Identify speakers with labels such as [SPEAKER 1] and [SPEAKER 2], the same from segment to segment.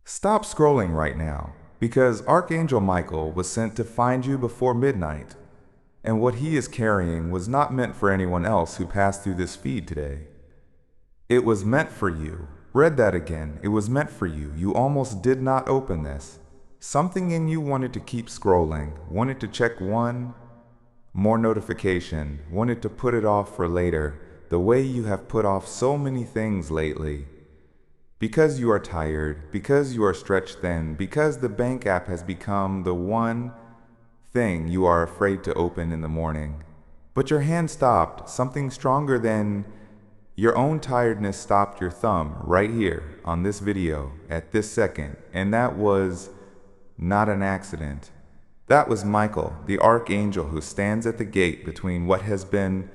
[SPEAKER 1] Stop scrolling right now, because Archangel Michael was sent to find you before midnight, and what he is carrying was not meant for anyone else who passed through this feed today. It was meant for you. Read that again. It was meant for you. You almost did not open this. Something in you wanted to keep scrolling, wanted to check one more notification, wanted to put it off for later, the way you have put off so many things lately. Because you are tired, because you are stretched thin, because the bank app has become the one thing you are afraid to open in the morning. But your hand stopped, something stronger than your own tiredness stopped your thumb right here on this video at this second, and that was not an accident. That was Michael, the archangel who stands at the gate between what has been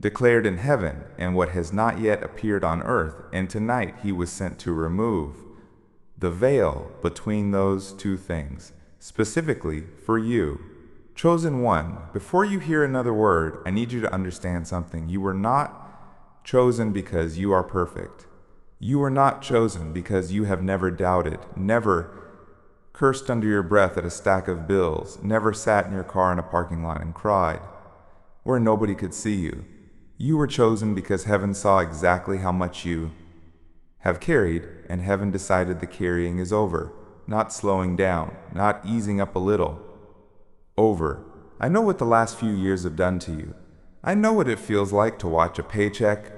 [SPEAKER 1] declared in heaven and what has not yet appeared on earth, and tonight he was sent to remove the veil between those two things, specifically for you. Chosen one, before you hear another word, I need you to understand something. You were not chosen because you are perfect. You were not chosen because you have never doubted, never cursed under your breath at a stack of bills, never sat in your car in a parking lot and cried, where nobody could see you. You were chosen because heaven saw exactly how much you have carried, and heaven decided the carrying is over, not slowing down, not easing up a little. Over. I know what the last few years have done to you. I know what it feels like to watch a paycheck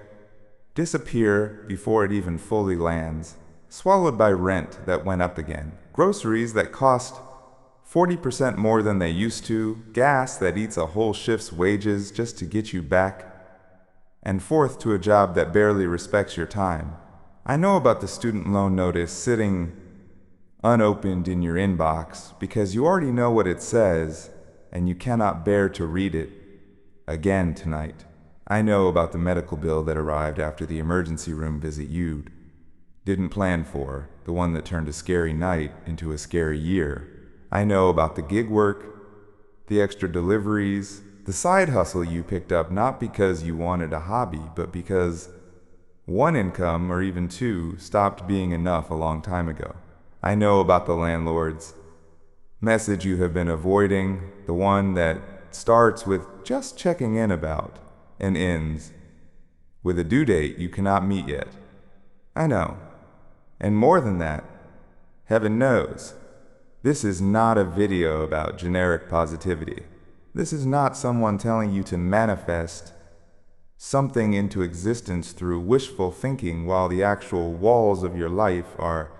[SPEAKER 1] disappear before it even fully lands, swallowed by rent that went up again, groceries that cost 40% more than they used to, gas that eats a whole shift's wages just to get you back and forth to a job that barely respects your time. I know about the student loan notice sitting unopened in your inbox because you already know what it says and you cannot bear to read it again tonight. I know about the medical bill that arrived after the emergency room visit you didn't plan for, the one that turned a scary night into a scary year. I know about the gig work, the extra deliveries, the side hustle you picked up not because you wanted a hobby, but because one income, or even two, stopped being enough a long time ago. I know about the landlord's message you have been avoiding, the one that starts with just checking in about and ends with a due date you cannot meet yet. I know. And more than that, heaven knows, this is not a video about generic positivity. This is not someone telling you to manifest something into existence through wishful thinking while the actual walls of your life are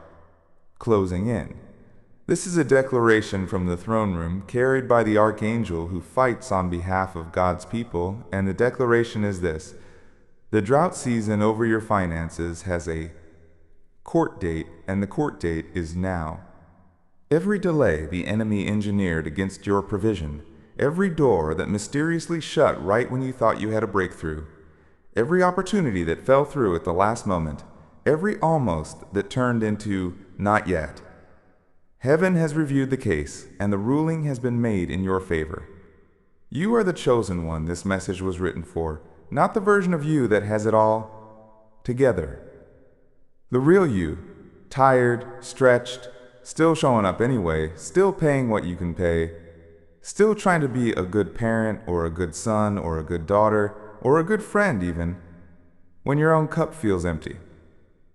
[SPEAKER 1] closing in. This is a declaration from the throne room carried by the archangel who fights on behalf of God's people, and the declaration is this: the drought season over your finances has a court date, and the court date is now. Every delay the enemy engineered against your provision, every door that mysteriously shut right when you thought you had a breakthrough, every opportunity that fell through at the last moment, every almost that turned into not yet. Heaven has reviewed the case, and the ruling has been made in your favor. You are the chosen one this message was written for, not the version of you that has it all together. The real you, tired, stretched, still showing up anyway, still paying what you can pay, still trying to be a good parent or a good son or a good daughter or a good friend even, when your own cup feels empty.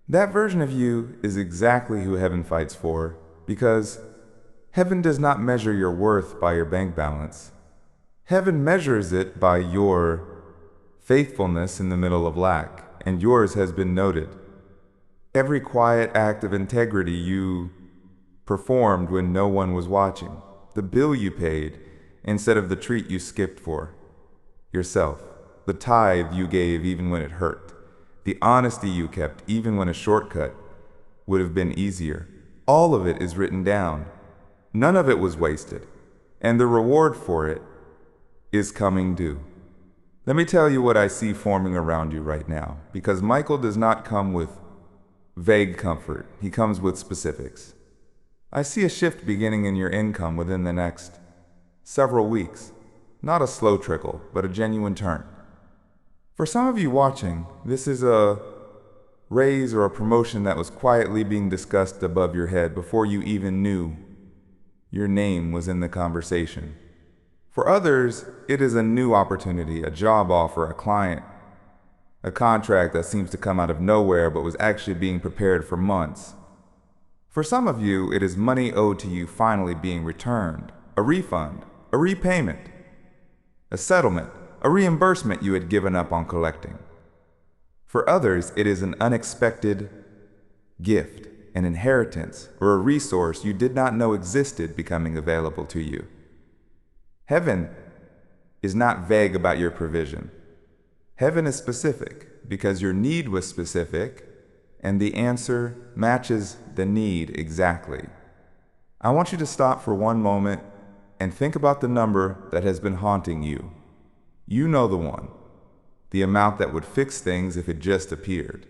[SPEAKER 1] That version of you is exactly who heaven fights for, because heaven does not measure your worth by your bank balance. Heaven measures it by your faithfulness in the middle of lack, and yours has been noted. Every quiet act of integrity you performed when no one was watching, the bill you paid instead of the treat you skipped for yourself, the tithe you gave even when it hurt, the honesty you kept even when a shortcut would have been easier. All of it is written down. None of it was wasted, and the reward for it is coming due. Let me tell you what I see forming around you right now, because Michael does not come with vague comfort. He comes with specifics. I see a shift beginning in your income within the next several weeks. Not a slow trickle, but a genuine turn. For some of you watching, this is a raise, or a promotion that was quietly being discussed above your head before you even knew your name was in the conversation. For others, it is a new opportunity, a job offer, a client, a contract that seems to come out of nowhere but was actually being prepared for months. For some of you, it is money owed to you finally being returned, a refund, a repayment, a settlement, a reimbursement you had given up on collecting. For others, it is an unexpected gift, an inheritance, or a resource you did not know existed becoming available to you. Heaven is not vague about your provision. Heaven is specific because your need was specific, and the answer matches the need exactly. I want you to stop for one moment and think about the number that has been haunting you. You know the one. The amount that would fix things if it just appeared.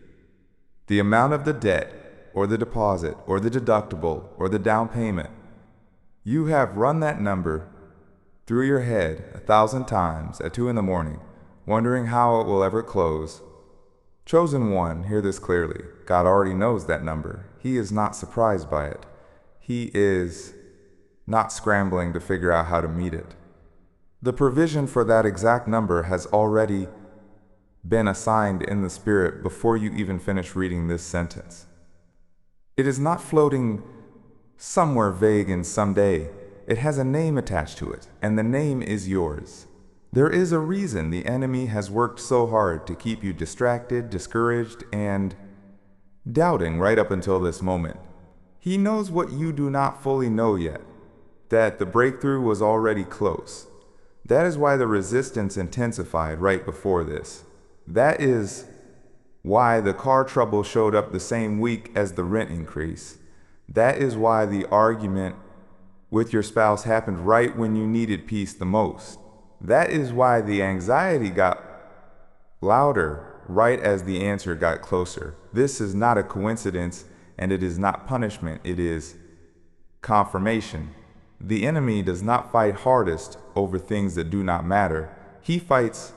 [SPEAKER 1] The amount of the debt, or the deposit, or the deductible, or the down payment. You have run that number through your head 1,000 times at 2 a.m, wondering how it will ever close. Chosen one, hear this clearly. God already knows that number. He is not surprised by it. He is not scrambling to figure out how to meet it. The provision for that exact number has already been assigned in the Spirit before you even finish reading this sentence. It is not floating somewhere vague in someday. It has a name attached to it, and the name is yours. There is a reason the enemy has worked so hard to keep you distracted, discouraged, and doubting right up until this moment. He knows what you do not fully know yet, that the breakthrough was already close. That is why the resistance intensified right before this. That is why the car trouble showed up the same week as the rent increase. That is why the argument with your spouse happened right when you needed peace the most. That is why the anxiety got louder right as the answer got closer. This is not a coincidence, and it is not punishment. It is confirmation. The enemy does not fight hardest over things that do not matter. He fights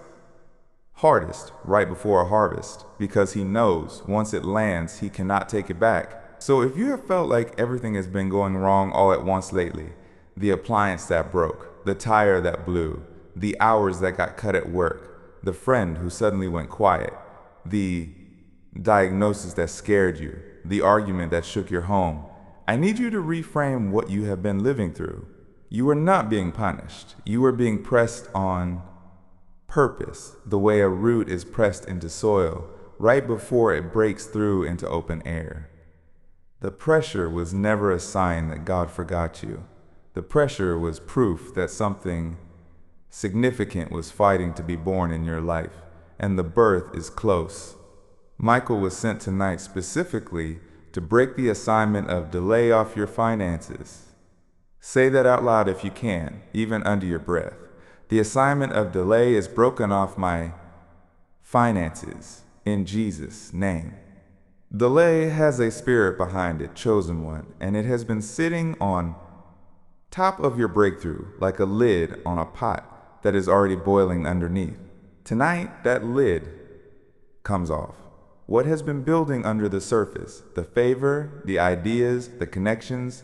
[SPEAKER 1] hardest right before a harvest because he knows once it lands, he cannot take it back. So if you have felt like everything has been going wrong all at once lately, the appliance that broke, the tire that blew, the hours that got cut at work, the friend who suddenly went quiet, the diagnosis that scared you, the argument that shook your home, I need you to reframe what you have been living through. You are not being punished. You are being pressed on purpose, the way a root is pressed into soil right before it breaks through into open air. The pressure was never a sign that God forgot you. The pressure was proof that something significant was fighting to be born in your life, and the birth is close. Michael was sent tonight specifically to break the assignment of delay off your finances. Say that out loud if you can, even under your breath. The assignment of delay is broken off my finances in Jesus' name. Delay has a spirit behind it, chosen one, and it has been sitting on top of your breakthrough like a lid on a pot that is already boiling underneath. Tonight, that lid comes off. What has been building under the surface, the favor, the ideas, the connections,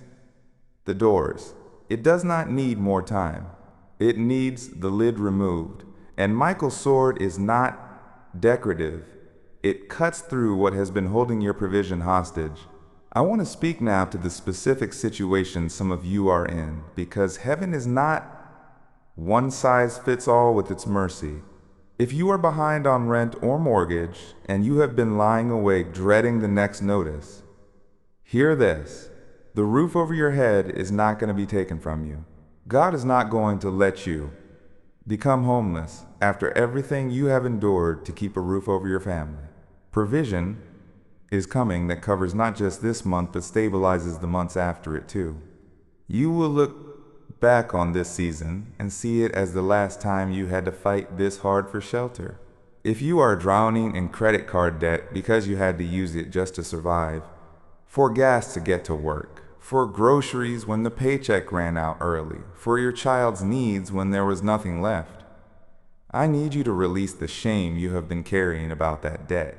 [SPEAKER 1] the doors, it does not need more time. It needs the lid removed. And Michael's sword is not decorative. It cuts through what has been holding your provision hostage. I want to speak now to the specific situation some of you are in, because heaven is not one size fits all with its mercy. If you are behind on rent or mortgage, and you have been lying awake dreading the next notice, hear this. The roof over your head is not going to be taken from you. God is not going to let you become homeless after everything you have endured to keep a roof over your family. Provision is coming that covers not just this month, but stabilizes the months after it too. You will look back on this season and see it as the last time you had to fight this hard for shelter. If you are drowning in credit card debt because you had to use it just to survive, for gas to get to work, for groceries when the paycheck ran out early, for your child's needs when there was nothing left, I need you to release the shame you have been carrying about that debt.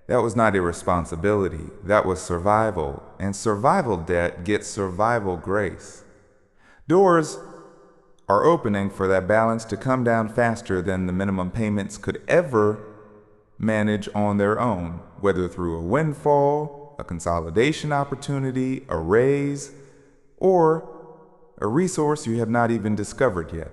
[SPEAKER 1] That was not irresponsibility, that was survival, and survival debt gets survival grace. Doors are opening for that balance to come down faster than the minimum payments could ever manage on their own, whether through a windfall, a consolidation opportunity, a raise, or a resource you have not even discovered yet.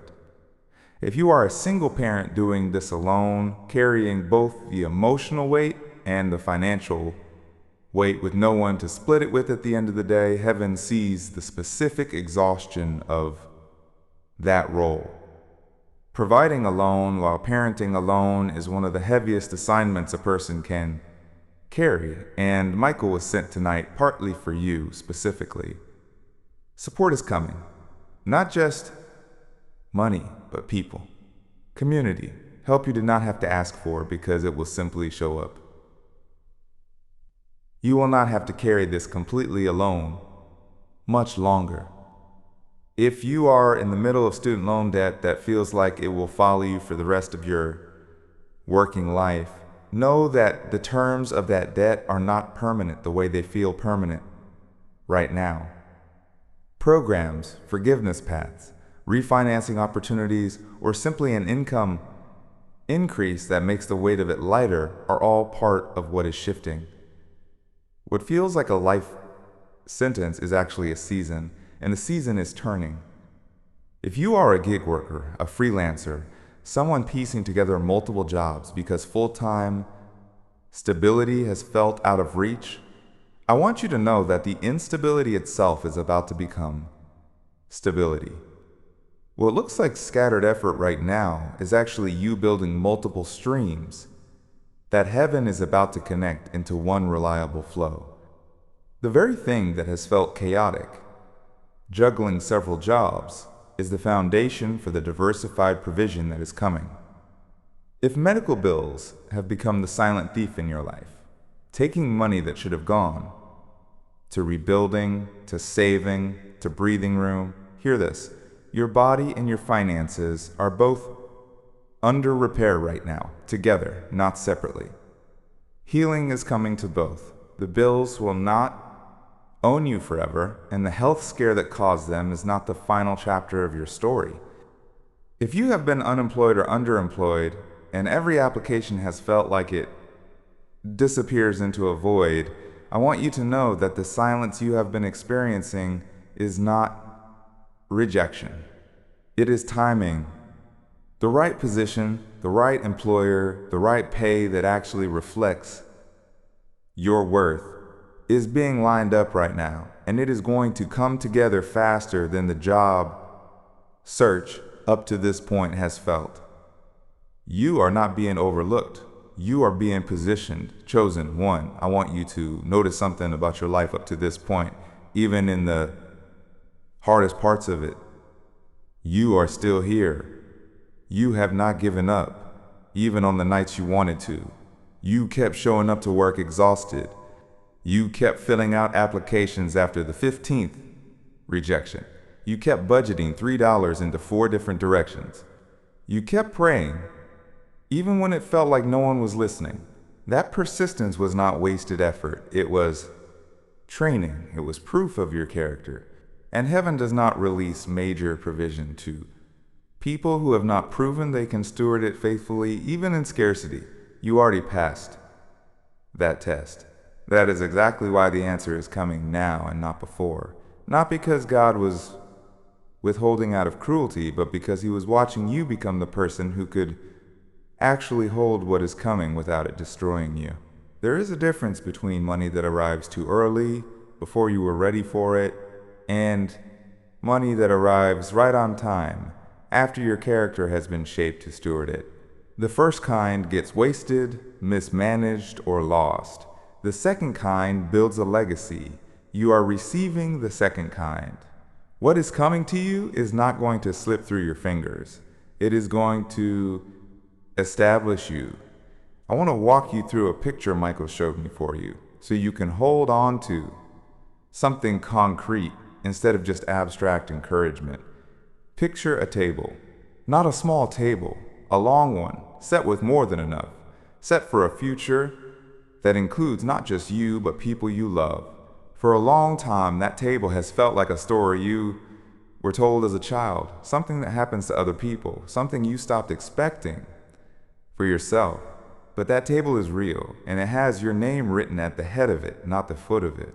[SPEAKER 1] If you are a single parent doing this alone, carrying both the emotional weight and the financial weight with no one to split it with at the end of the day, heaven sees the specific exhaustion of that role. Providing alone while parenting alone is one of the heaviest assignments a person can carry, and Michael was sent tonight partly for you specifically. Support is coming. Not just money, but people. Community. Help you do not have to ask for because it will simply show up. You will not have to carry this completely alone much longer. If you are in the middle of student loan debt that feels like it will follow you for the rest of your working life, know that the terms of that debt are not permanent the way they feel permanent right now. Programs, forgiveness paths, refinancing opportunities, or simply an income increase that makes the weight of it lighter are all part of what is shifting. What feels like a life sentence is actually a season, and the season is turning. If you are a gig worker, a freelancer, someone piecing together multiple jobs because full-time stability has felt out of reach, I want you to know that the instability itself is about to become stability. What looks like scattered effort right now is actually you building multiple streams that heaven is about to connect into one reliable flow. The very thing that has felt chaotic, juggling several jobs, is the foundation for the diversified provision that is coming. If medical bills have become the silent thief in your life, taking money that should have gone to rebuilding, to saving, to breathing room, hear this. Your body and your finances are both under repair right now, together, not separately. Healing is coming to both. The bills will not own you forever, and the health scare that caused them is not the final chapter of your story. If you have been unemployed or underemployed, and every application has felt like it disappears into a void, I want you to know that the silence you have been experiencing is not rejection. It is timing. The right position, the right employer, the right pay that actually reflects your worth is being lined up right now, and it is going to come together faster than the job search up to this point has felt. You are not being overlooked. You are being positioned, chosen. One, I want you to notice something about your life up to this point, even in the hardest parts of it. You are still here. You have not given up, even on the nights you wanted to. You kept showing up to work exhausted. You kept filling out applications after the 15th rejection. You kept budgeting $3 into 4 different directions. You kept praying, even when it felt like no one was listening. That persistence was not wasted effort. It was training. It was proof of your character. And heaven does not release major provision to people who have not proven they can steward it faithfully, even in scarcity. You already passed that test. That is exactly why the answer is coming now and not before. Not because God was withholding out of cruelty, but because he was watching you become the person who could actually hold what is coming without it destroying you. There is a difference between money that arrives too early, before you were ready for it, and money that arrives right on time, after your character has been shaped to steward it. The first kind gets wasted, mismanaged, or lost. The second kind builds a legacy. You are receiving the second kind. What is coming to you is not going to slip through your fingers. It is going to establish you. I want to walk you through a picture Michael showed me for you, so you can hold on to something concrete instead of just abstract encouragement. Picture a table. Not a small table, a long one, set with more than enough, set for a future that includes not just you, but people you love. For a long time, that table has felt like a story you were told as a child, something that happens to other people, something you stopped expecting for yourself. But that table is real, and it has your name written at the head of it, not the foot of it.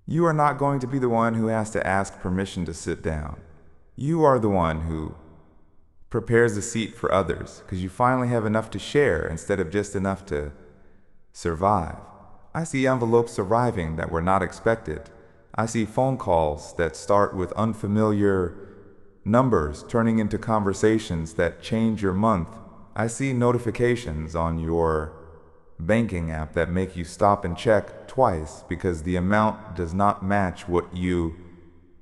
[SPEAKER 1] You are not going to be the one who has to ask permission to sit down. You are the one who prepares a seat for others, because you finally have enough to share instead of just enough to survive. I see envelopes arriving that were not expected. I see phone calls that start with unfamiliar numbers turning into conversations that change your month. I see notifications on your banking app that make you stop and check twice because the amount does not match what you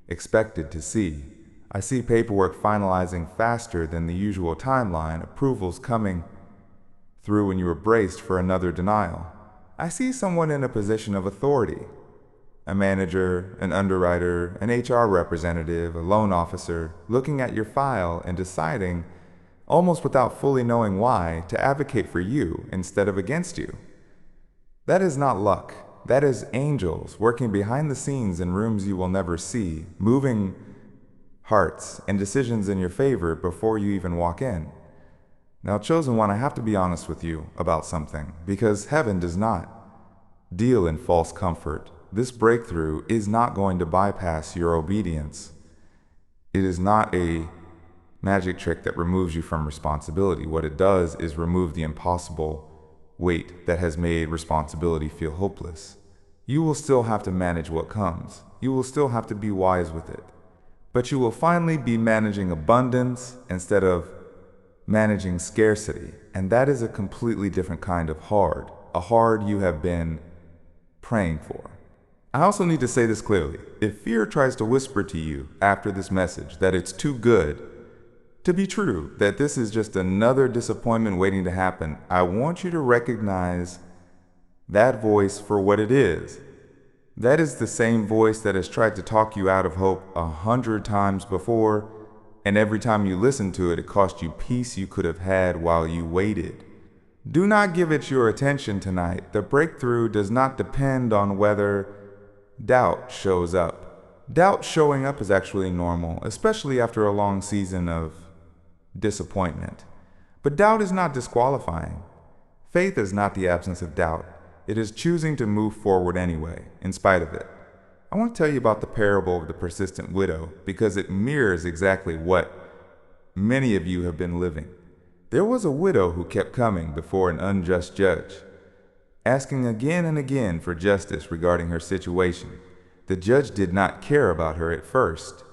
[SPEAKER 1] expected to see. I see paperwork finalizing faster than the usual timeline, approvals coming through when you were braced for another denial. I see someone in a position of authority, a manager, an underwriter, an HR representative, a loan officer, looking at your file and deciding, almost without fully knowing why, to advocate for you instead of against you. That is not luck. That is angels working behind the scenes in rooms you will never see, moving hearts and decisions in your favor before you even walk in. Now, chosen one, I have to be honest with you about something, because heaven does not deal in false comfort. This breakthrough is not going to bypass your obedience. It is not a magic trick that removes you from responsibility. What it does is remove the impossible weight that has made responsibility feel hopeless. You will still have to manage what comes. You will still have to be wise with it. But you will finally be managing abundance instead of managing scarcity. And that is a completely different kind of hard, a hard you have been praying for. I also need to say this clearly. If fear tries to whisper to you after this message that it's too good to be true, that this is just another disappointment waiting to happen, I want you to recognize that voice for what it is. That is the same voice that has tried to talk you out of hope 100 times before, and every time you listen to it, it cost you peace you could have had while you waited. Do not give it your attention tonight. The breakthrough does not depend on whether doubt shows up. Doubt showing up is actually normal, especially after a long season of disappointment. But doubt is not disqualifying. Faith is not the absence of doubt. It is choosing to move forward anyway, in spite of it. I want to tell you about the parable of the persistent widow because it mirrors exactly what many of you have been living. There was a widow who kept coming before an unjust judge, asking again and again for justice regarding her situation. The judge did not care about her at first.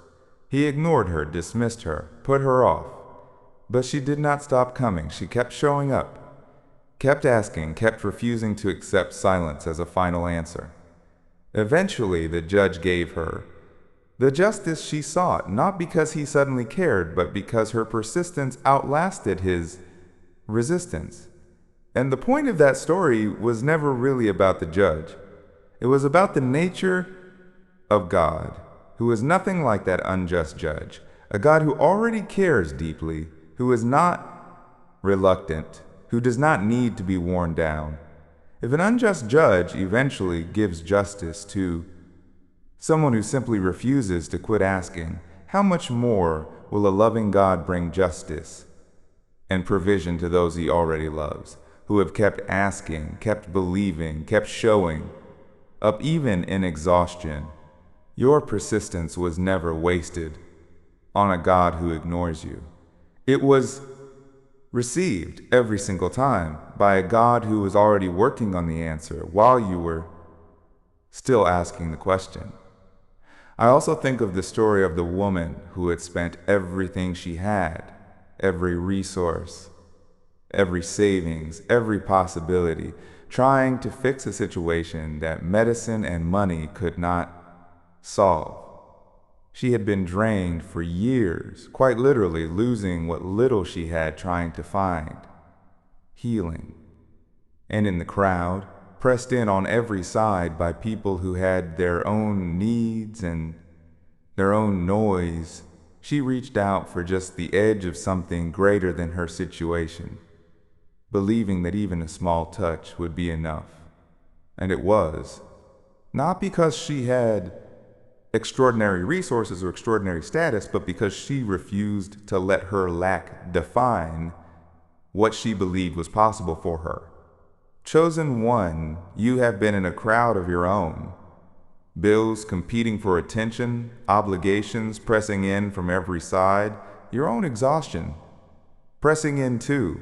[SPEAKER 1] He ignored her, dismissed her, put her off. But she did not stop coming. She kept showing up, kept asking, kept refusing to accept silence as a final answer. Eventually, the judge gave her the justice she sought, not because he suddenly cared, but because her persistence outlasted his resistance. And the point of that story was never really about the judge. It was about the nature of God, who is nothing like that unjust judge, a God who already cares deeply, who is not reluctant, who does not need to be worn down. If an unjust judge eventually gives justice to someone who simply refuses to quit asking, how much more will a loving God bring justice and provision to those he already loves, who have kept asking, kept believing, kept showing up even in exhaustion? Your persistence was never wasted on a God who ignores you. It was received every single time by a God who was already working on the answer while you were still asking the question. I also think of the story of the woman who had spent everything she had, every resource, every savings, every possibility, trying to fix a situation that medicine and money could not solve. She had been drained for years, quite literally losing what little she had trying to find healing. And in the crowd, pressed in on every side by people who had their own needs and their own noise, she reached out for just the edge of something greater than her situation, believing that even a small touch would be enough. And it was. Not because she had extraordinary resources or extraordinary status, but because she refused to let her lack define what she believed was possible for her. Chosen one, you have been in a crowd of your own. Bills competing for attention, obligations pressing in from every side, your own exhaustion pressing in too.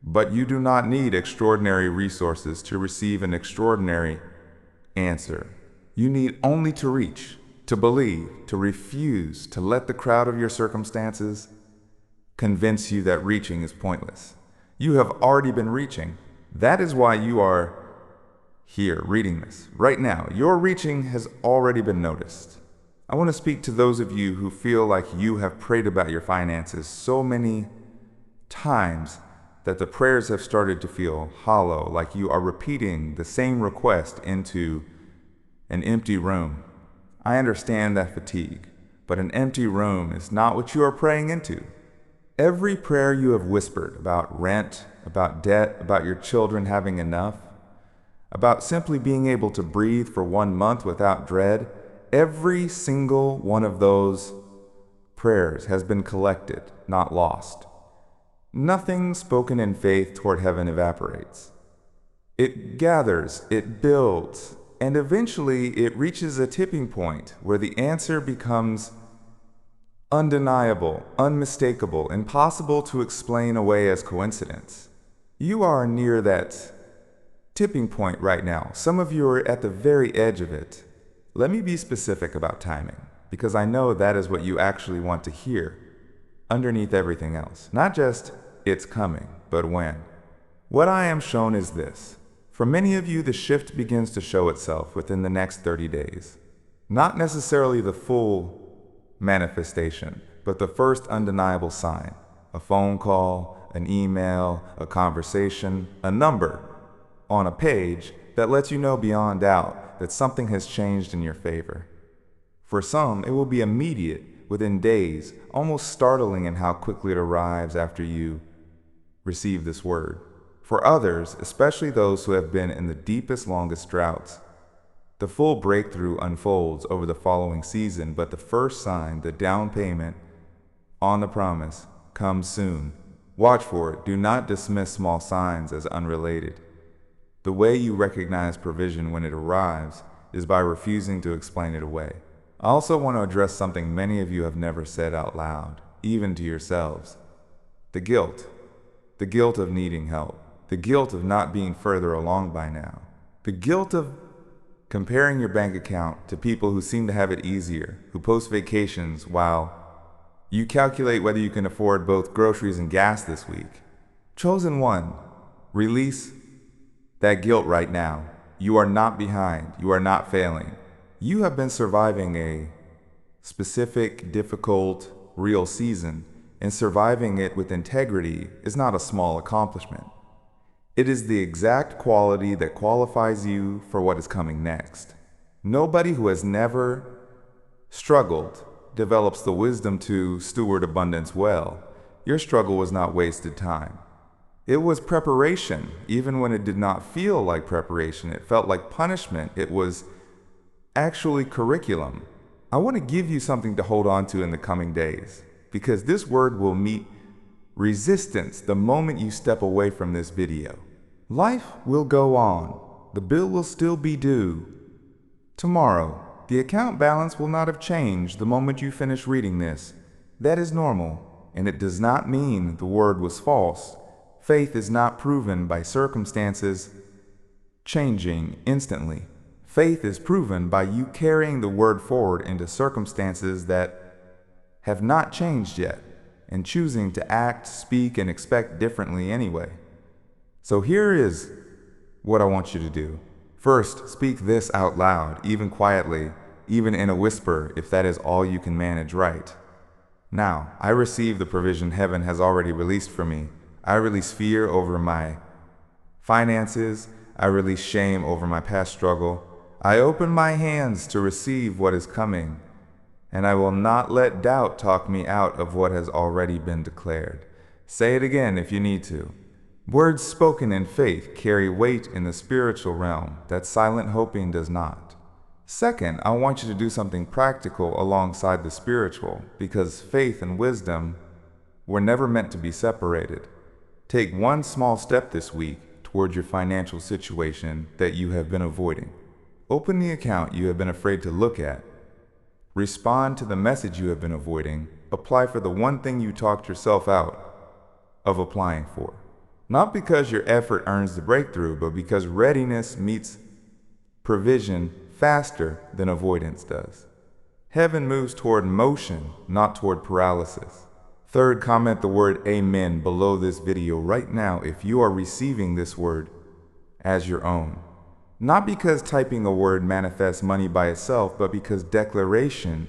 [SPEAKER 1] But you do not need extraordinary resources to receive an extraordinary answer. You need only to reach, to believe, to refuse, to let the crowd of your circumstances convince you that reaching is pointless. You have already been reaching. That is why you are here reading this right now. Your reaching has already been noticed. I want to speak to those of you who feel like you have prayed about your finances so many times that the prayers have started to feel hollow, like you are repeating the same request into an empty room. I understand that fatigue, but an empty room is not what you are praying into. Every prayer you have whispered about rent, about debt, about your children having enough, about simply being able to breathe for 1 month without dread, every single one of those prayers has been collected, not lost. Nothing spoken in faith toward heaven evaporates. It gathers, it builds, and eventually it reaches a tipping point where the answer becomes undeniable, unmistakable, impossible to explain away as coincidence. You are near that tipping point right now. Some of you are at the very edge of it. Let me be specific about timing, because I know that is what you actually want to hear underneath everything else. Not just, it's coming, but when. What I am shown is this. For many of you, the shift begins to show itself within the next 30 days. Not necessarily the full manifestation, but the first undeniable sign. A phone call, an email, a conversation, a number on a page that lets you know beyond doubt that something has changed in your favor. For some, it will be immediate, within days, almost startling in how quickly it arrives after you receive this word. For others, especially those who have been in the deepest, longest droughts, the full breakthrough unfolds over the following season, but the first sign, the down payment on the promise, comes soon. Watch for it. Do not dismiss small signs as unrelated. The way you recognize provision when it arrives is by refusing to explain it away. I also want to address something many of you have never said out loud, even to yourselves. The guilt. The guilt of needing help. The guilt of not being further along by now. The guilt of comparing your bank account to people who seem to have it easier, who post vacations while you calculate whether you can afford both groceries and gas this week. Chosen one, release that guilt right now. You are not behind. You are not failing. You have been surviving a specific, difficult, real season, and surviving it with integrity is not a small accomplishment. It is the exact quality that qualifies you for what is coming next. Nobody who has never struggled develops the wisdom to steward abundance well. Your struggle was not wasted time. It was preparation, even when it did not feel like preparation. It felt like punishment. It was actually curriculum. I want to give you something to hold on to in the coming days, because this word will meet resistance the moment you step away from this video. Life will go on. The bill will still be due tomorrow. The account balance will not have changed the moment you finish reading this. That is normal, and it does not mean the word was false. Faith is not proven by circumstances changing instantly. Faith is proven by you carrying the word forward into circumstances that have not changed yet, and choosing to act, speak, and expect differently anyway. So here is what I want you to do. First, speak this out loud, even quietly, even in a whisper, if that is all you can manage right. Now, I receive the provision heaven has already released for me. I release fear over my finances. I release shame over my past struggle. I open my hands to receive what is coming, and I will not let doubt talk me out of what has already been declared. Say it again if you need to. Words spoken in faith carry weight in the spiritual realm that silent hoping does not. Second, I want you to do something practical alongside the spiritual, because faith and wisdom were never meant to be separated. Take one small step this week toward your financial situation that you have been avoiding. Open the account you have been afraid to look at. Respond to the message you have been avoiding. Apply for the one thing you talked yourself out of applying for. Not because your effort earns the breakthrough, but because readiness meets provision faster than avoidance does. Heaven moves toward motion, not toward paralysis. Third, comment the word Amen below this video right now if you are receiving this word as your own. Not because typing a word manifests money by itself, but because declaration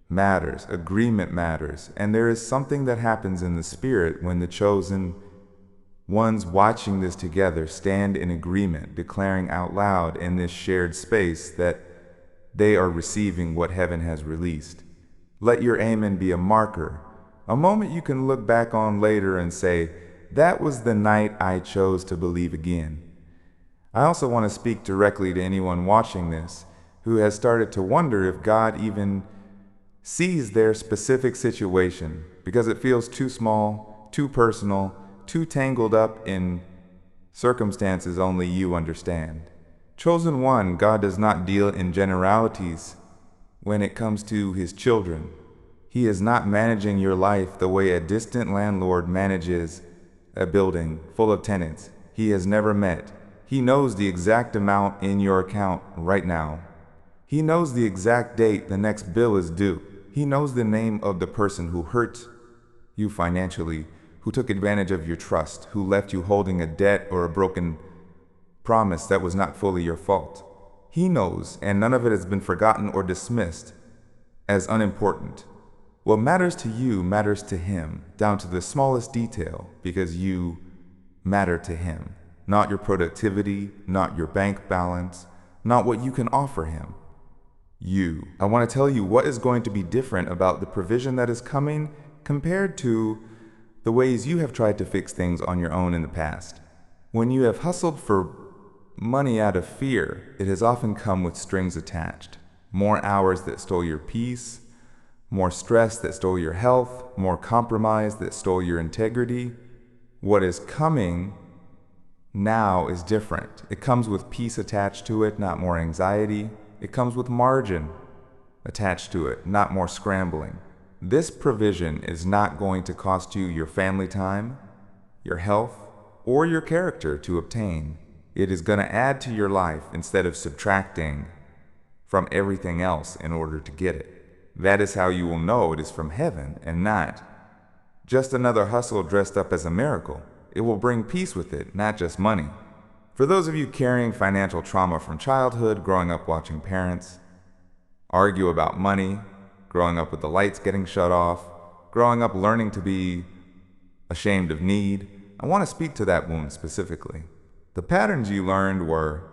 [SPEAKER 1] matters, agreement matters, and there is something that happens in the spirit when the chosen ones watching this together stand in agreement, declaring out loud in this shared space that they are receiving what heaven has released. Let your amen be a marker, a moment you can look back on later and say, that was the night I chose to believe again. I also want to speak directly to anyone watching this who has started to wonder if God even sees their specific situation because it feels too small, too personal, too tangled up in circumstances only you understand. Chosen one, God does not deal in generalities when it comes to his children. He is not managing your life the way a distant landlord manages a building full of tenants he has never met. He knows the exact amount in your account right now. He knows the exact date the next bill is due. He knows the name of the person who hurt you financially, who took advantage of your trust, who left you holding a debt or a broken promise that was not fully your fault. He knows, and none of it has been forgotten or dismissed as unimportant. What matters to you matters to him, down to the smallest detail, because you matter to him. Not your productivity, not your bank balance, not what you can offer him. You. I want to tell you what is going to be different about the provision that is coming compared to the ways you have tried to fix things on your own in the past. When you have hustled for money out of fear, it has often come with strings attached. More hours that stole your peace, more stress that stole your health, more compromise that stole your integrity. What is coming now is different. It comes with peace attached to it, not more anxiety. It comes with margin attached to it, not more scrambling. This provision is not going to cost you your family time, your health, or your character to obtain. It is going to add to your life instead of subtracting from everything else in order to get it. That is how you will know it is from heaven and not just another hustle dressed up as a miracle. It will bring peace with it, not just money. For those of you carrying financial trauma from childhood, growing up watching parents argue about money, growing up with the lights getting shut off, growing up learning to be ashamed of need, I want to speak to that wound specifically. The patterns you learned were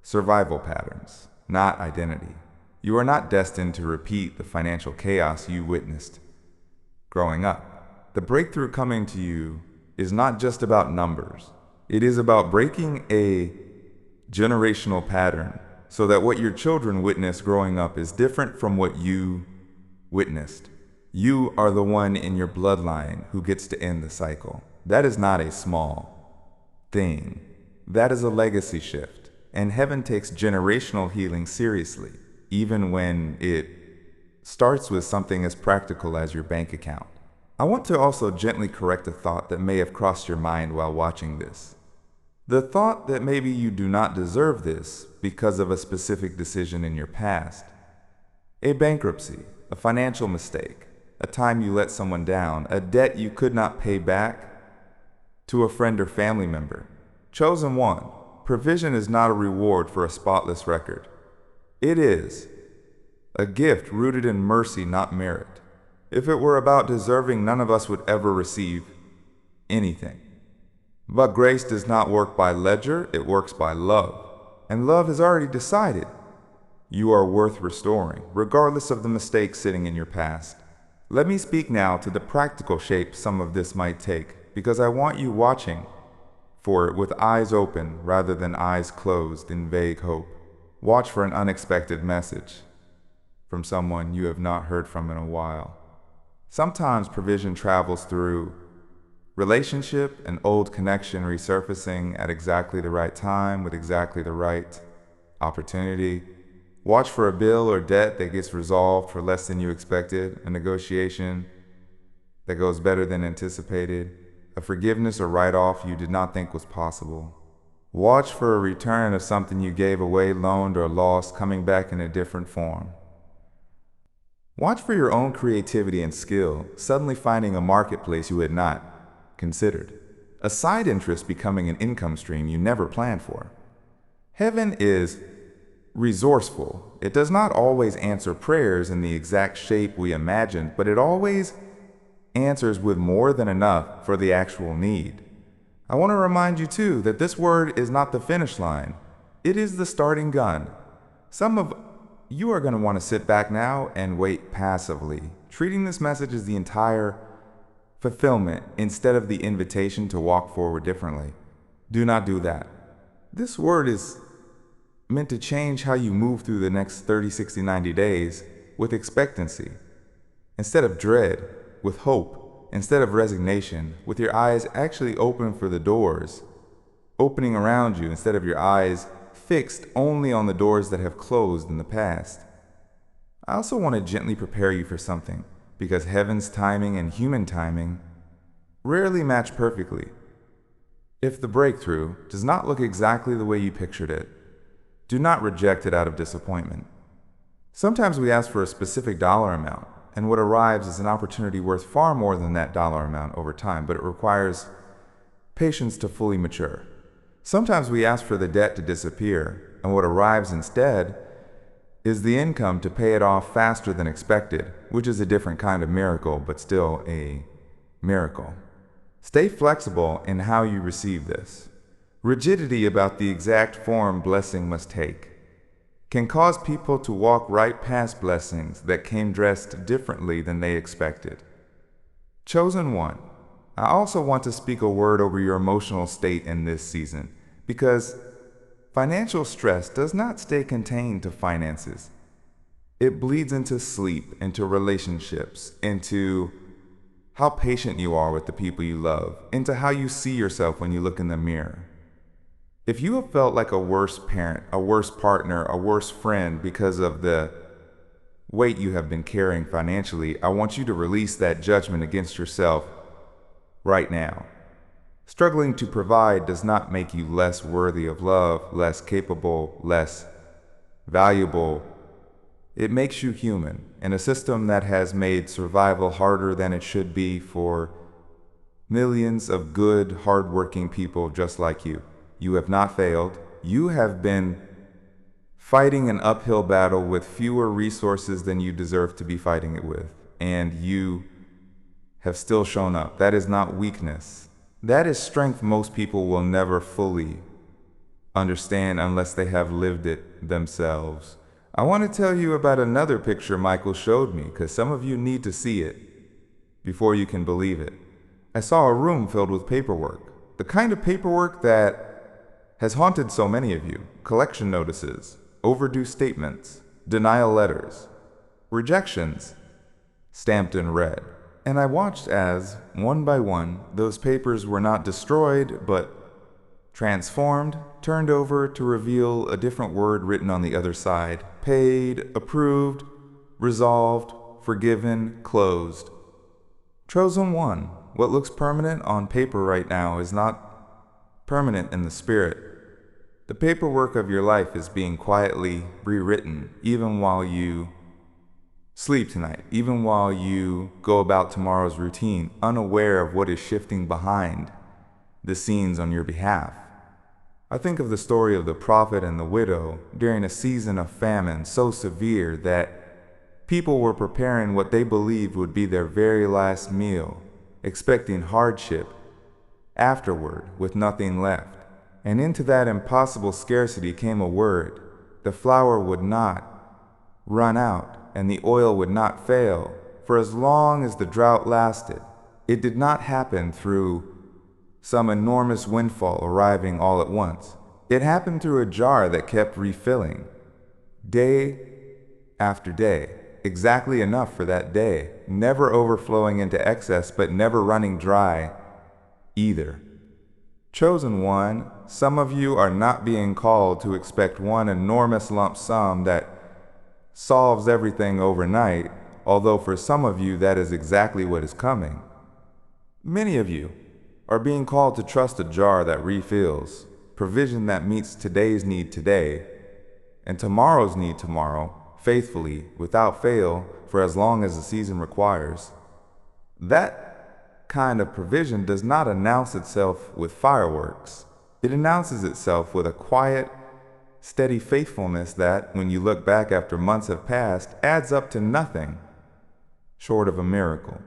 [SPEAKER 1] survival patterns, not identity. You are not destined to repeat the financial chaos you witnessed growing up. The breakthrough coming to you is not just about numbers. It is about breaking a generational pattern so that what your children witness growing up is different from what you witnessed. You are the one in your bloodline who gets to end the cycle. That is not a small thing. That is a legacy shift. And heaven takes generational healing seriously, even when it starts with something as practical as your bank account. I want to also gently correct a thought that may have crossed your mind while watching this. The thought that maybe you do not deserve this because of a specific decision in your past. A bankruptcy, a financial mistake, a time you let someone down, a debt you could not pay back to a friend or family member. Chosen one, provision is not a reward for a spotless record. It is a gift rooted in mercy, not merit. If it were about deserving, none of us would ever receive anything. But grace does not work by ledger, it works by love. And love has already decided you are worth restoring, regardless of the mistakes sitting in your past. Let me speak now to the practical shape some of this might take, because I want you watching for it with eyes open rather than eyes closed in vague hope. Watch for an unexpected message from someone you have not heard from in a while. Sometimes provision travels through relationship, an old connection resurfacing at exactly the right time with exactly the right opportunity. Watch for a bill or debt that gets resolved for less than you expected, a negotiation that goes better than anticipated, a forgiveness or write-off you did not think was possible. Watch for a return of something you gave away, loaned, or lost coming back in a different form. Watch for your own creativity and skill suddenly finding a marketplace you had not considered, a side interest becoming an income stream you never planned for. Heaven is resourceful. It does not always answer prayers in the exact shape we imagined, but it always answers with more than enough for the actual need. I want to remind you too that this word is not the finish line. It is the starting gun. Some of you are going to want to sit back now and wait passively, treating this message as the entire fulfillment instead of the invitation to walk forward differently. Do not do that. This word is meant to change how you move through the next 30, 60, 90 days with expectancy. Instead of dread, with hope. Instead of resignation, with your eyes actually open for the doors, opening around you instead of your eyes fixed only on the doors that have closed in the past. I also want to gently prepare you for something, because heaven's timing and human timing rarely match perfectly. If the breakthrough does not look exactly the way you pictured it, do not reject it out of disappointment. Sometimes we ask for a specific dollar amount, and what arrives is an opportunity worth far more than that dollar amount over time, but it requires patience to fully mature. Sometimes we ask for the debt to disappear, and what arrives instead is the income to pay it off faster than expected, which is a different kind of miracle, but still a miracle. Stay flexible in how you receive this. Rigidity about the exact form blessing must take can cause people to walk right past blessings that came dressed differently than they expected. Chosen one, I also want to speak a word over your emotional state in this season, because financial stress does not stay contained to finances. It bleeds into sleep, into relationships, into how patient you are with the people you love, into how you see yourself when you look in the mirror. If you have felt like a worse parent, a worse partner, a worse friend because of the weight you have been carrying financially, I want you to release that judgment against yourself right now. Struggling to provide does not make you less worthy of love, less capable, less valuable. It makes you human in a system that has made survival harder than it should be for millions of good, hardworking people just like you. You have not failed. You have been fighting an uphill battle with fewer resources than you deserve to be fighting it with, and you have still shown up. That is not weakness. That is strength most people will never fully understand unless they have lived it themselves. I want to tell you about another picture Michael showed me, because some of you need to see it before you can believe it. I saw a room filled with paperwork, the kind of paperwork that has haunted so many of you. Collection notices, overdue statements, denial letters, rejections, stamped in red. And I watched as, one by one, those papers were not destroyed, but transformed, turned over to reveal a different word written on the other side. Paid, approved, resolved, forgiven, closed. Chosen one, what looks permanent on paper right now is not permanent in the spirit. The paperwork of your life is being quietly rewritten, even while you sleep tonight, even while you go about tomorrow's routine, unaware of what is shifting behind the scenes on your behalf. I think of the story of the prophet and the widow during a season of famine so severe that people were preparing what they believed would be their very last meal, expecting hardship afterward with nothing left. And into that impossible scarcity came a word: the flour would not run out, and the oil would not fail, for as long as the drought lasted. It did not happen through some enormous windfall arriving all at once. It happened through a jar that kept refilling, day after day, exactly enough for that day, never overflowing into excess but never running dry either. Chosen one, some of you are not being called to expect one enormous lump sum that solves everything overnight, although for some of you that is exactly what is coming. Many of you are being called to trust a jar that refills, provision that meets today's need today, and tomorrow's need tomorrow, faithfully, without fail, for as long as the season requires. That kind of provision does not announce itself with fireworks. It announces itself with a quiet, steady faithfulness that, when you look back after months have passed, adds up to nothing short of a miracle.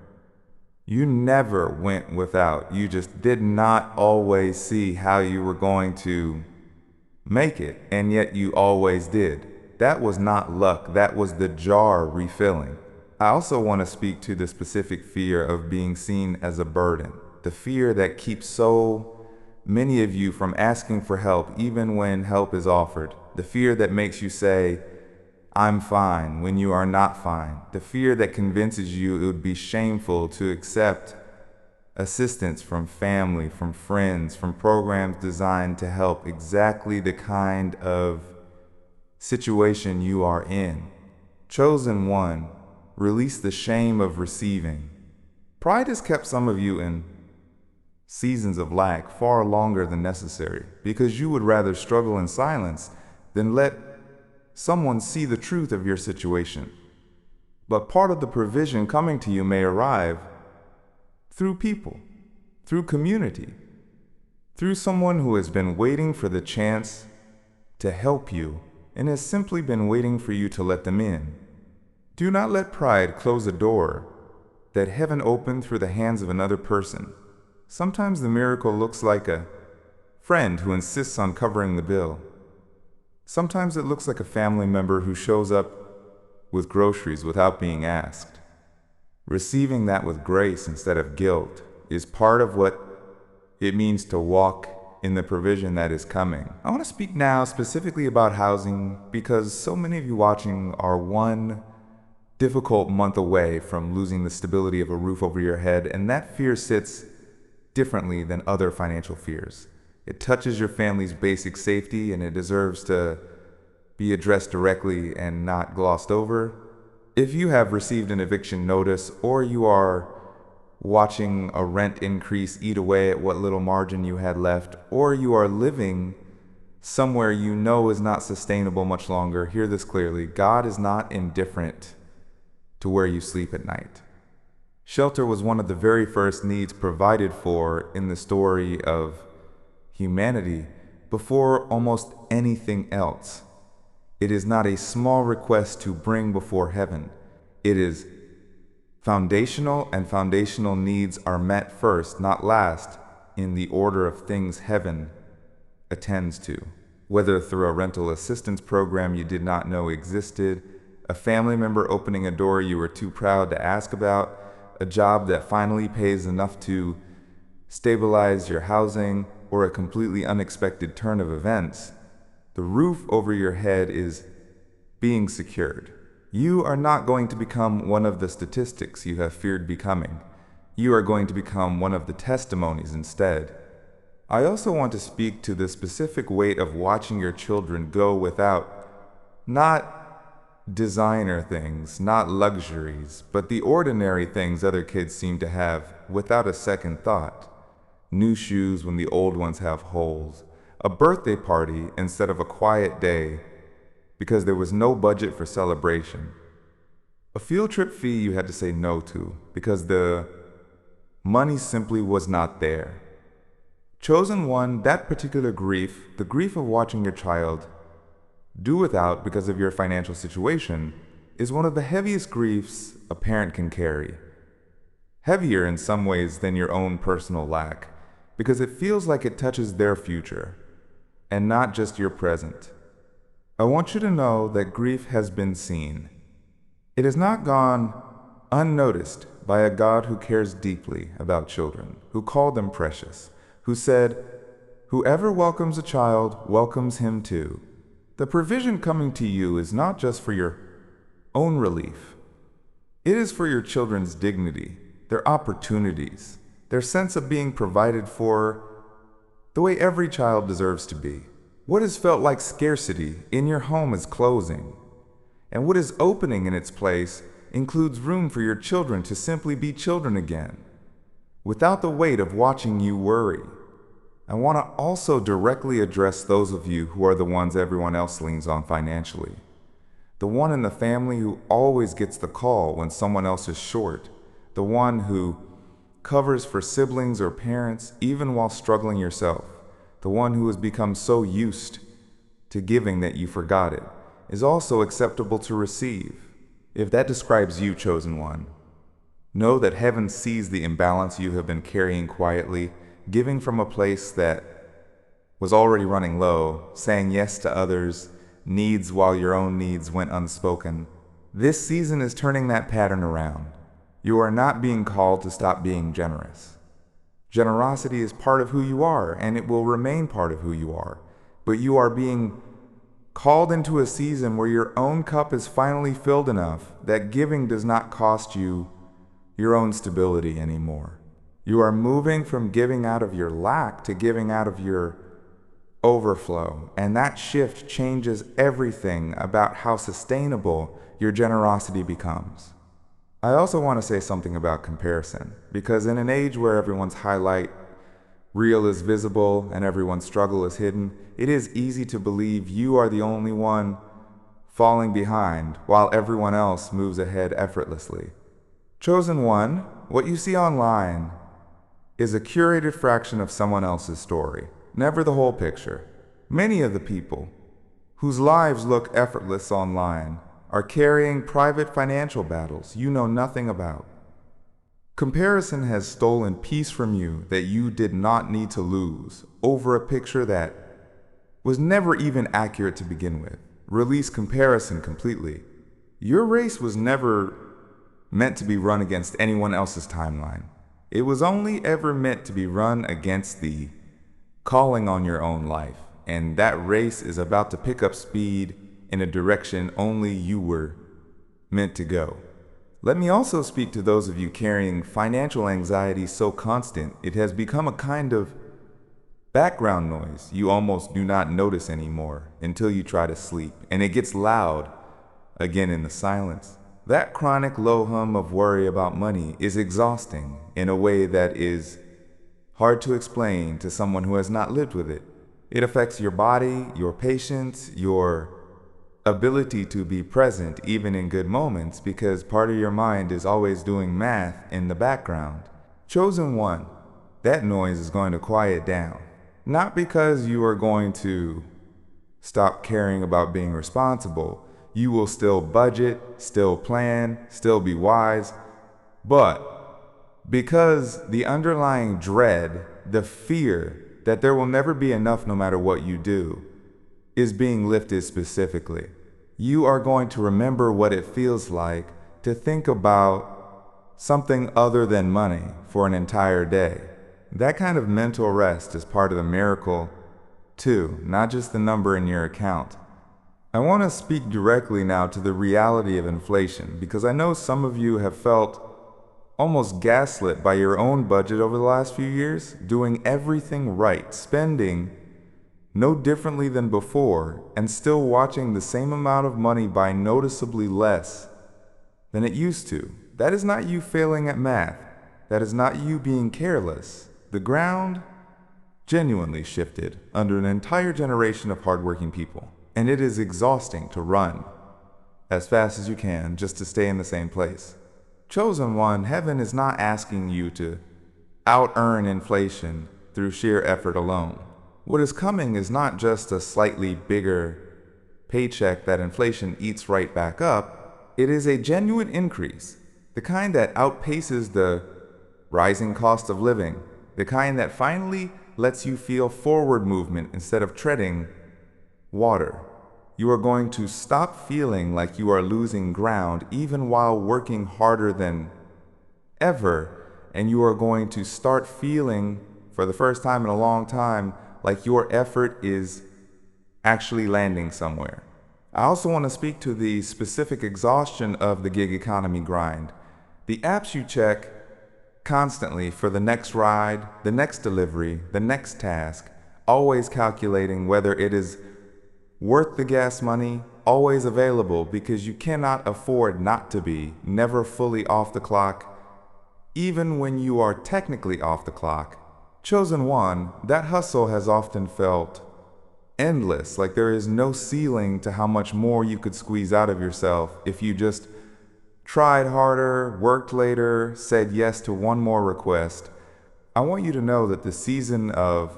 [SPEAKER 1] You never went without. You just did not always see how you were going to make it, and yet you always did. That was not luck. That was the jar refilling. I also want to speak to the specific fear of being seen as a burden, the fear that keeps so many of you from asking for help even when help is offered, the fear that makes you say, "I'm fine," when you are not fine, the fear that convinces you it would be shameful to accept assistance from family, from friends, from programs designed to help exactly the kind of situation you are in. Chosen one, release the shame of receiving. Pride has kept some of you in seasons of lack far longer than necessary, because you would rather struggle in silence than let someone see the truth of your situation. But part of the provision coming to you may arrive through people, through community, through someone who has been waiting for the chance to help you and has simply been waiting for you to let them in. Do not let pride close a door that heaven opened through the hands of another person. Sometimes the miracle looks like a friend who insists on covering the bill. Sometimes it looks like a family member who shows up with groceries without being asked. Receiving that with grace instead of guilt is part of what it means to walk in the provision that is coming. I want to speak now specifically about housing because so many of you watching are one difficult month away from losing the stability of a roof over your head, and that fear sits differently than other financial fears. It touches your family's basic safety, and it deserves to be addressed directly and not glossed over. If you have received an eviction notice, or you are watching a rent increase eat away at what little margin you had left, or you are living somewhere you know is not sustainable much longer, hear this clearly. God is not indifferent to where you sleep at night. Shelter was one of the very first needs provided for in the story of humanity before almost anything else. It is not a small request to bring before heaven. It is foundational, and foundational needs are met first, not last, in the order of things heaven attends to. Whether through a rental assistance program you did not know existed, a family member opening a door you were too proud to ask about, a job that finally pays enough to stabilize your housing, or a completely unexpected turn of events, the roof over your head is being secured. You are not going to become one of the statistics you have feared becoming. You are going to become one of the testimonies instead. I also want to speak to the specific weight of watching your children go without, not designer things, not luxuries, but the ordinary things other kids seem to have without a second thought. New shoes when the old ones have holes, a birthday party instead of a quiet day because there was no budget for celebration, a field trip fee you had to say no to because the money simply was not there. Chosen one, that particular grief, the grief of watching your child do without because of your financial situation, is one of the heaviest griefs a parent can carry. Heavier in some ways than your own personal lack, because it feels like it touches their future, and not just your present. I want you to know that grief has been seen. It has not gone unnoticed by a God who cares deeply about children, who called them precious, who said, "Whoever welcomes a child welcomes him too." The provision coming to you is not just for your own relief. It is for your children's dignity, their opportunities, their sense of being provided for the way every child deserves to be. What has felt like scarcity in your home is closing, and what is opening in its place includes room for your children to simply be children again, without the weight of watching you worry. I want to also directly address those of you who are the ones everyone else leans on financially. The one in the family who always gets the call when someone else is short. The one who covers for siblings or parents even while struggling yourself. The one who has become so used to giving that you forgot it is also acceptable to receive. If that describes you, chosen one, know that heaven sees the imbalance you have been carrying quietly, giving from a place that was already running low, saying yes to others' needs while your own needs went unspoken. This season is turning that pattern around. You are not being called to stop being generous. Generosity is part of who you are, and it will remain part of who you are. But you are being called into a season where your own cup is finally filled enough that giving does not cost you your own stability anymore. You are moving from giving out of your lack to giving out of your overflow, and that shift changes everything about how sustainable your generosity becomes. I also want to say something about comparison, because in an age where everyone's highlight reel is visible and everyone's struggle is hidden, it is easy to believe you are the only one falling behind while everyone else moves ahead effortlessly. Chosen one, what you see online is a curated fraction of someone else's story, never the whole picture. Many of the people whose lives look effortless online are carrying private financial battles you know nothing about. Comparison has stolen peace from you that you did not need to lose over a picture that was never even accurate to begin with. Release comparison completely. Your race was never meant to be run against anyone else's timeline. It was only ever meant to be run against the calling on your own life, and that race is about to pick up speed in a direction only you were meant to go. Let me also speak to those of you carrying financial anxiety so constant it has become a kind of background noise you almost do not notice anymore until you try to sleep, and it gets loud again in the silence. That chronic low hum of worry about money is exhausting in a way that is hard to explain to someone who has not lived with it. It affects your body, your patience, your ability to be present even in good moments, because part of your mind is always doing math in the background. Chosen one, that noise is going to quiet down. Not because you are going to stop caring about being responsible. You will still budget, still plan, still be wise, but because the underlying dread, the fear that there will never be enough no matter what you do, is being lifted specifically. You are going to remember what it feels like to think about something other than money for an entire day. That kind of mental rest is part of the miracle, too, not just the number in your account. I want to speak directly now to the reality of inflation, because I know some of you have felt almost gaslit by your own budget over the last few years, doing everything right, spending no differently than before, and still watching the same amount of money buy noticeably less than it used to. That is not you failing at math. That is not you being careless. The ground genuinely shifted under an entire generation of hardworking people, and it is exhausting to run as fast as you can just to stay in the same place. Chosen one, heaven is not asking you to out-earn inflation through sheer effort alone. What is coming is not just a slightly bigger paycheck that inflation eats right back up. It is a genuine increase, the kind that outpaces the rising cost of living, the kind that finally lets you feel forward movement instead of treading water. You are going to stop feeling like you are losing ground even while working harder than ever, and you are going to start feeling for the first time in a long time, like your effort is actually landing somewhere. I also want to speak to the specific exhaustion of the gig economy grind. The apps you check constantly for the next ride, the next delivery, the next task, always calculating whether it is worth the gas money, always available because you cannot afford not to be, never fully off the clock, even when you are technically off the clock. Chosen one, that hustle has often felt endless, like there is no ceiling to how much more you could squeeze out of yourself if you just tried harder, worked later, said yes to one more request. I want you to know that the season of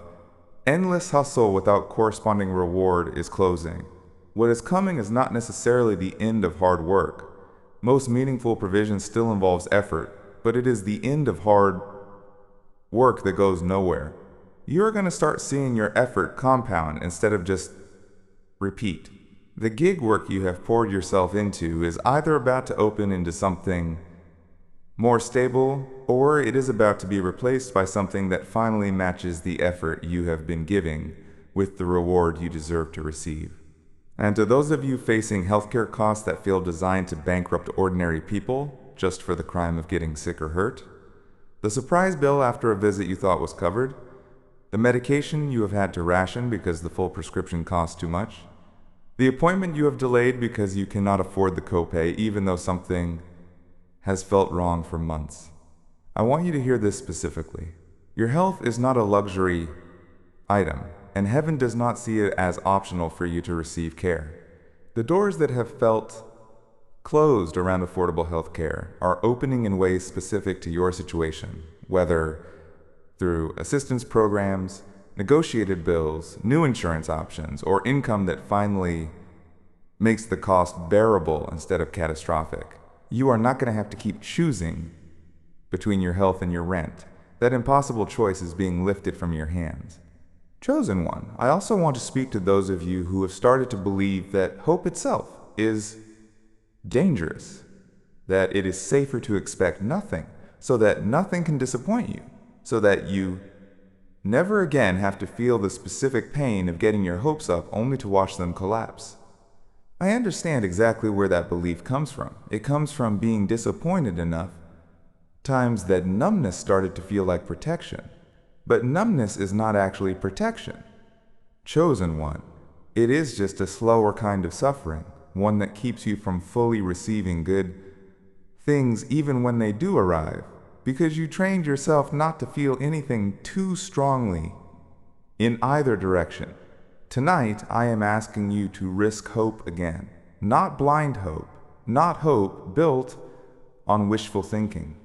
[SPEAKER 1] endless hustle without corresponding reward is closing. What is coming is not necessarily the end of hard work. Most meaningful provision still involves effort, but it is the end of hard work that goes nowhere. You're going to start seeing your effort compound instead of just repeat. The gig work you have poured yourself into is either about to open into something more stable, or it is about to be replaced by something that finally matches the effort you have been giving with the reward you deserve to receive. And to those of you facing healthcare costs that feel designed to bankrupt ordinary people just for the crime of getting sick or hurt, the surprise bill after a visit you thought was covered, the medication you have had to ration because the full prescription costs too much, the appointment you have delayed because you cannot afford the copay even though something has felt wrong for months. I want you to hear this specifically. Your health is not a luxury item, and heaven does not see it as optional for you to receive care. The doors that have felt closed around affordable health care are opening in ways specific to your situation, whether through assistance programs, negotiated bills, new insurance options, or income that finally makes the cost bearable instead of catastrophic. You are not going to have to keep choosing between your health and your rent. That impossible choice is being lifted from your hands. Chosen one, I also want to speak to those of you who have started to believe that hope itself is dangerous, that it is safer to expect nothing, so that nothing can disappoint you, so that you never again have to feel the specific pain of getting your hopes up only to watch them collapse. I understand exactly where that belief comes from. It comes from being disappointed enough times that numbness started to feel like protection. But numbness is not actually protection. Chosen one, it is just a slower kind of suffering, one that keeps you from fully receiving good things even when they do arrive, because you trained yourself not to feel anything too strongly in either direction. Tonight, I am asking you to risk hope again. Not blind hope, not hope built on wishful thinking.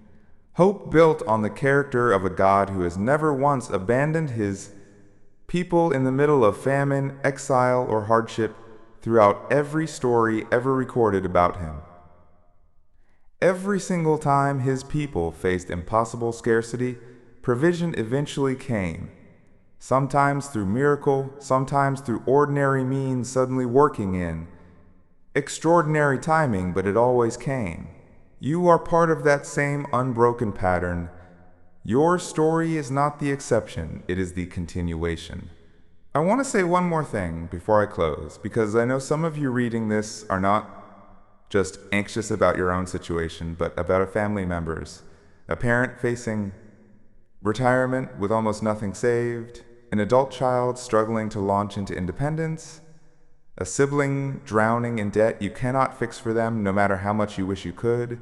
[SPEAKER 1] Hope built on the character of a God who has never once abandoned his people in the middle of famine, exile, or hardship throughout every story ever recorded about him. Every single time his people faced impossible scarcity, provision eventually came. Sometimes through miracle, sometimes through ordinary means suddenly working in extraordinary timing, but it always came. You are part of that same unbroken pattern. Your story is not the exception, it is the continuation. I want to say one more thing before I close, because I know some of you reading this are not just anxious about your own situation, but about a family member's, a parent facing retirement with almost nothing saved, an adult child struggling to launch into independence, a sibling drowning in debt you cannot fix for them no matter how much you wish you could.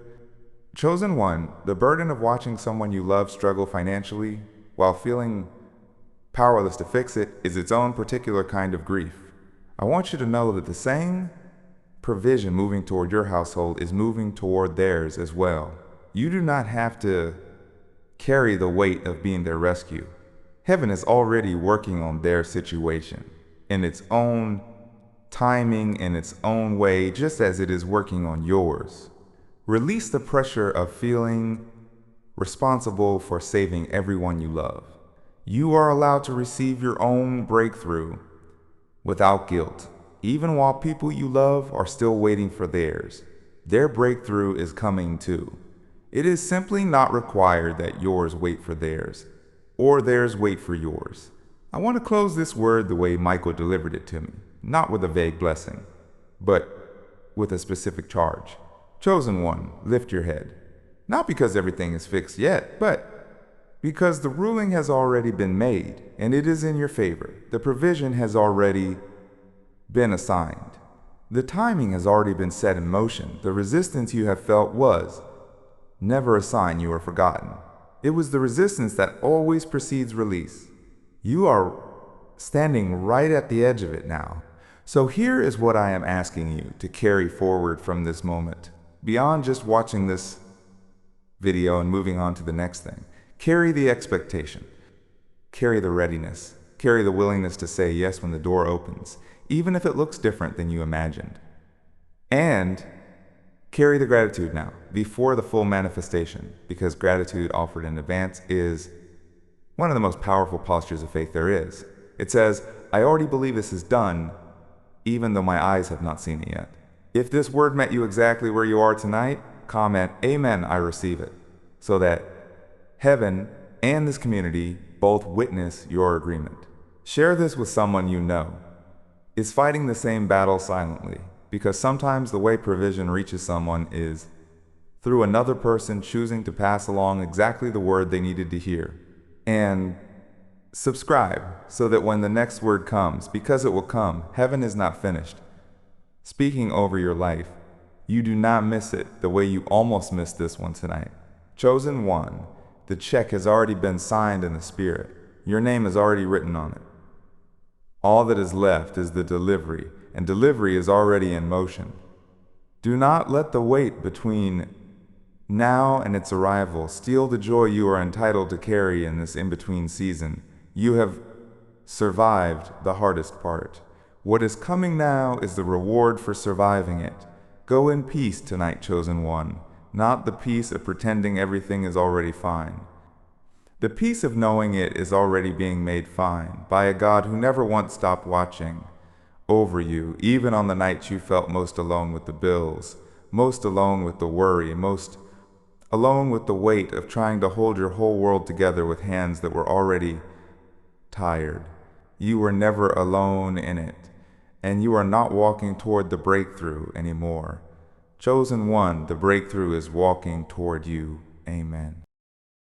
[SPEAKER 1] Chosen one, the burden of watching someone you love struggle financially while feeling powerless to fix it is its own particular kind of grief. I want you to know that the same provision moving toward your household is moving toward theirs as well. You do not have to carry the weight of being their rescue. Heaven is already working on their situation in its own timing, in its own way, just as it is working on yours. Release the pressure of feeling responsible for saving everyone you love. You are allowed to receive your own breakthrough without guilt, even while people you love are still waiting for theirs. Their breakthrough is coming too. It is simply not required that yours wait for theirs, or theirs wait for yours. I want to close this word the way Michael delivered it to me, not with a vague blessing, but with a specific charge. Chosen one, lift your head. Not because everything is fixed yet, but because the ruling has already been made, and it is in your favor. The provision has already been assigned. The timing has already been set in motion. The resistance you have felt was never a sign you are forgotten. It was the resistance that always precedes release. You are standing right at the edge of it now. So here is what I am asking you to carry forward from this moment. Beyond just watching this video and moving on to the next thing. Carry the expectation. Carry the readiness. Carry the willingness to say yes when the door opens, even if it looks different than you imagined. And carry the gratitude now, before the full manifestation, because gratitude offered in advance is one of the most powerful postures of faith there is. It says, I already believe this is done, even though my eyes have not seen it yet. If this word met you exactly where you are tonight, comment, Amen, I receive it, so that heaven and this community both witness your agreement. Share this with someone you know is fighting the same battle silently, because sometimes the way provision reaches someone is through another person choosing to pass along exactly the word they needed to hear. And subscribe so that when the next word comes, because it will come, heaven is not finished speaking over your life. You do not miss it the way you almost missed this one tonight. Chosen one, the check has already been signed in the Spirit. Your name is already written on it. All that is left is the delivery, and delivery is already in motion. Do not let the wait between now and its arrival steal the joy you are entitled to carry in this in-between season. You have survived the hardest part. What is coming now is the reward for surviving it. Go in peace tonight, chosen one, not the peace of pretending everything is already fine. The peace of knowing it is already being made fine by a God who never once stopped watching over you, even on the nights you felt most alone with the bills, most alone with the worry, most alone with the weight of trying to hold your whole world together with hands that were already tired. You were never alone in it, and you are not walking toward the breakthrough anymore. Chosen one, the breakthrough is walking toward you. Amen.